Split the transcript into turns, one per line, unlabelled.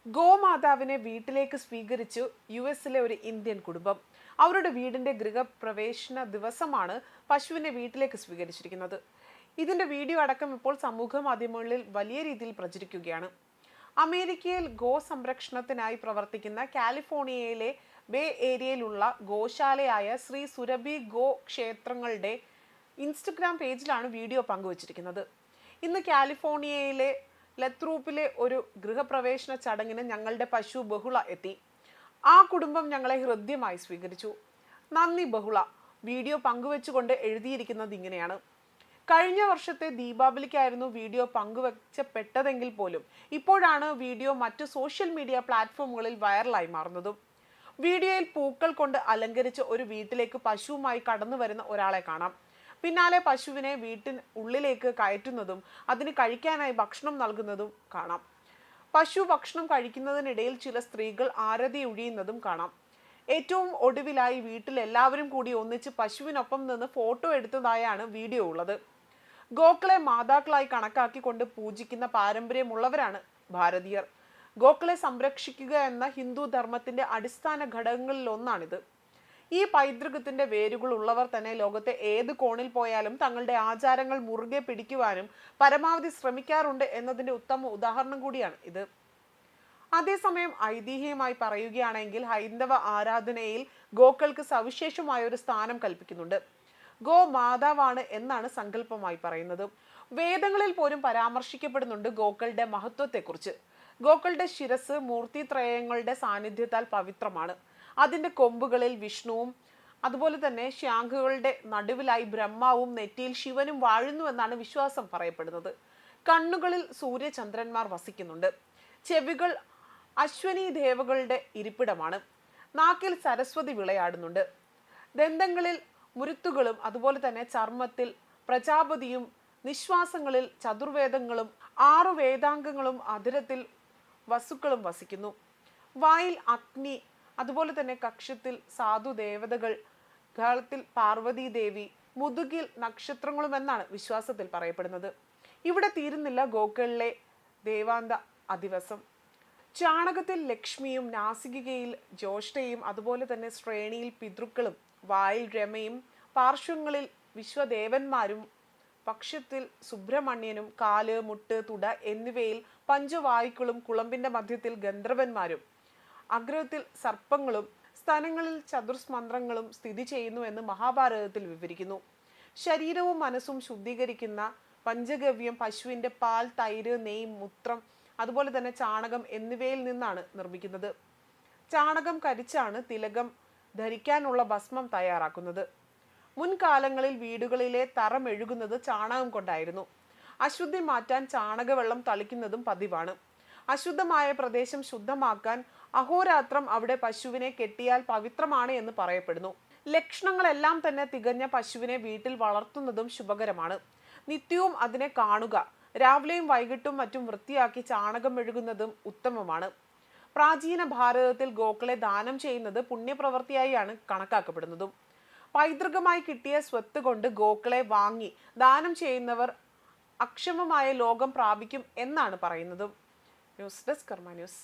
ഗോമാതാവിനെ വീട്ടിലേക്ക് സ്വീകരിച്ചു യുഎസിലെ ഒരു ഇന്ത്യൻ കുടുംബം. അവരുടെ വീടിന്റെ ഗൃഹപ്രവേശന ദിവസമാണ് പശുവിനെ വീട്ടിലേക്ക് സ്വീകരിച്ചിരിക്കുന്നത്. ഇതിന്റെ വീഡിയോ അടക്കം ഇപ്പോൾ സമൂഹ മാധ്യമങ്ങളിൽ വലിയ രീതിയിൽ പ്രചരിക്കുകയാണ്. അമേരിക്കയിൽ ഗോ സംരക്ഷണത്തിനായി പ്രവർത്തിക്കുന്ന കാലിഫോർണിയയിലെ ബേ ഏരിയയിലുള്ള ഗോശാലയായ ശ്രീ സുരഭി ഗോ ക്ഷേത്രങ്ങളുടെ ഇൻസ്റ്റഗ്രാം പേജിലാണ് വീഡിയോ പങ്കുവച്ചിരിക്കുന്നത്. ഇന്ന് കാലിഫോർണിയയിലെ ലത്രൂപ്പിലെ ഒരു ഗൃഹപ്രവേശന ചടങ്ങിന് ഞങ്ങളുടെ പശു ബഹുള എത്തി. ആ കുടുംബം ഞങ്ങളെ ഹൃദ്യമായി സ്വീകരിച്ചു. നന്ദി ബഹുള. വീഡിയോ പങ്കുവെച്ചുകൊണ്ട് എഴുതിയിരിക്കുന്നത് ഇങ്ങനെയാണ്: കഴിഞ്ഞ വർഷത്തെ ദീപാവലിക്കായിരുന്നു വീഡിയോ പങ്കുവെച്ചപ്പെട്ടതെങ്കിൽ പോലും ഇപ്പോഴാണ് വീഡിയോ മറ്റു സോഷ്യൽ മീഡിയ പ്ലാറ്റ്ഫോമുകളിൽ വൈറലായി മാറുന്നതും. വീഡിയോയിൽ പൂക്കൾ കൊണ്ട് അലങ്കരിച്ച ഒരു വീട്ടിലേക്ക് പശുവുമായി കടന്നു വരുന്ന ഒരാളെ കാണാം. പിന്നാലെ പശുവിനെ വീട്ടിന് ഉള്ളിലേക്ക് കയറ്റുന്നതും അതിന് കഴിക്കാനായി ഭക്ഷണം നൽകുന്നതും കാണാം. പശു ഭക്ഷണം കഴിക്കുന്നതിനിടയിൽ ചില സ്ത്രീകൾ ആരതി ഒഴിയുന്നതും കാണാം. ഏറ്റവും ഒടുവിലായി വീട്ടിൽ എല്ലാവരും കൂടി ഒന്നിച്ച് പശുവിനൊപ്പം നിന്ന് ഫോട്ടോ എടുത്തതായാണ് വീഡിയോ ഉള്ളത്. ഗോക്കളെ മാതാക്കളായി കണക്കാക്കിക്കൊണ്ട് പൂജിക്കുന്ന പാരമ്പര്യമുള്ളവരാണ് ഭാരതീയർ. ഗോക്കളെ സംരക്ഷിക്കുക എന്ന ഹിന്ദു ധർമ്മത്തിന്റെ അടിസ്ഥാന ഘടകങ്ങളിൽ ഒന്നാണിത്. ഈ പൈതൃകത്തിന്റെ വേരുകൾ ഉള്ളവർ തന്നെ ലോകത്തെ ഏത് കോണിൽ പോയാലും തങ്ങളുടെ ആചാരങ്ങൾ മുറുകെ പിടിക്കുവാനും പരമാവധി ശ്രമിക്കാറുണ്ട് എന്നതിന്റെ ഉത്തമ ഉദാഹരണം കൂടിയാണ് ഇത്. അതേസമയം ഐതിഹ്യമായി പറയുകയാണെങ്കിൽ ഹൈന്ദവ ആരാധനയിൽ ഗോക്കൾക്ക് സവിശേഷമായ ഒരു സ്ഥാനം കൽപ്പിക്കുന്നുണ്ട്. ഗോ മാതാവാണ് എന്നാണ് സങ്കല്പമായി പറയുന്നത്. വേദങ്ങളിൽ പോലും പരാമർശിക്കപ്പെടുന്നുണ്ട് ഗോക്കളുടെ മഹത്വത്തെക്കുറിച്ച്. ഗോക്കളുടെ ശിരസ് മൂർത്തിത്രയങ്ങളുടെ സാന്നിധ്യത്താൽ പവിത്രമാണ്. അതിൻ്റെ കൊമ്പുകളിൽ വിഷ്ണുവും അതുപോലെ തന്നെ ശാഖകളുടെ നടുവിലായി ബ്രഹ്മാവും നെറ്റിയിൽ ശിവനും വാഴുന്നുവെന്നാണ് വിശ്വാസം പറയപ്പെടുന്നത്. കണ്ണുകളിൽ സൂര്യചന്ദ്രന്മാർ വസിക്കുന്നുണ്ട്. ചെവികൾ അശ്വനി ദേവകളുടെ ഇരിപ്പിടമാണ്. നാക്കിൽ സരസ്വതി വിളയാടുന്നുണ്ട്. ദന്തങ്ങളിൽ മുരുത്തുകളും അതുപോലെ തന്നെ ചർമ്മത്തിൽ പ്രജാപതിയും നിശ്വാസങ്ങളിൽ ചതുർവേദങ്ങളും 6 വേദാംഗങ്ങളും അധരത്തിൽ വസുക്കളും വസിക്കുന്നു. വായിൽ അഗ്നി, അതുപോലെ തന്നെ കക്ഷത്തിൽ സാധു ദേവതകൾ, ഗാളത്തിൽ പാർവതി ദേവി, മുതുകിൽ നക്ഷത്രങ്ങളും എന്നാണ് വിശ്വാസത്തിൽ പറയപ്പെടുന്നത്. ഇവിടെ തീരുന്നില്ല ഗോക്കളിലെ ദേവാന്ത അധിവസം. ചാണകത്തിൽ ലക്ഷ്മിയും, നാസികയിൽ ജ്യോഷ്ഠയും, അതുപോലെ തന്നെ ശ്രേണിയിൽ പിതൃക്കളും, വായിൽ രമയും, പാർശ്വങ്ങളിൽ വിശ്വദേവന്മാരും, പക്ഷത്തിൽ സുബ്രഹ്മണ്യനും, കാല്, മുട്ട്, തുട എന്നിവയിൽ പഞ്ചവായുക്കളും, കുളമ്പിന്റെ മധ്യത്തിൽ ഗന്ധർവന്മാരും, അഗ്രത്തിൽ സർപ്പങ്ങളും, സ്ഥലങ്ങളിൽ ചതുർസ്മന്ത്രങ്ങളും സ്ഥിതി ചെയ്യുന്നു എന്ന് മഹാഭാരതത്തിൽ വിവരിക്കുന്നു. ശരീരവും മനസ്സും ശുദ്ധീകരിക്കുന്ന പഞ്ചഗവ്യം പശുവിന്റെ പാൽ, തൈര്, നെയ്യ്, മൂത്രം, അതുപോലെ തന്നെ ചാണകം എന്നിവയിൽ നിന്നാണ് നിർമ്മിക്കുന്നത്. ചാണകം കരിച്ചാണ് തിലകം ധരിക്കാനുള്ള ഭസ്മം തയ്യാറാക്കുന്നത്. മുൻകാലങ്ങളിൽ വീടുകളിലെ തറ മെഴുകുന്നത് ചാണകം കൊണ്ടായിരുന്നു. അശുദ്ധി മാറ്റാൻ ചാണകവെള്ളം തളിക്കുന്നതും പതിവാണ്. അശുദ്ധമായ പ്രദേശം ശുദ്ധമാക്കാൻ അഹോരാത്രം അവിടെ പശുവിനെ കെട്ടിയാൽ പവിത്രമാണ് എന്ന് പറയപ്പെടുന്നു. ലക്ഷണങ്ങളെല്ലാം തന്നെ തികഞ്ഞ പശുവിനെ വീട്ടിൽ വളർത്തുന്നതും ശുഭകരമാണ്. നിത്യവും അതിനെ കാണുക. രാവിലെയും വൈകിട്ടും മറ്റും വൃത്തിയാക്കി ചാണകം മെഴുകുന്നതും ഉത്തമമാണ്. പ്രാചീന ഭാരതത്തിൽ ഗോക്കളെ ദാനം ചെയ്യുന്നത് പുണ്യപ്രവൃത്തിയായാണ് കണക്കാക്കപ്പെടുന്നതും. പൈതൃകമായി കിട്ടിയ സ്വത്ത് കൊണ്ട് ഗോക്കളെ വാങ്ങി ദാനം ചെയ്യുന്നവർ അക്ഷമമായ ലോകം പ്രാപിക്കും എന്നാണ് പറയുന്നതും. ന്യൂസ് ഡെസ്ക് കർമ്മ ന്യൂസ്.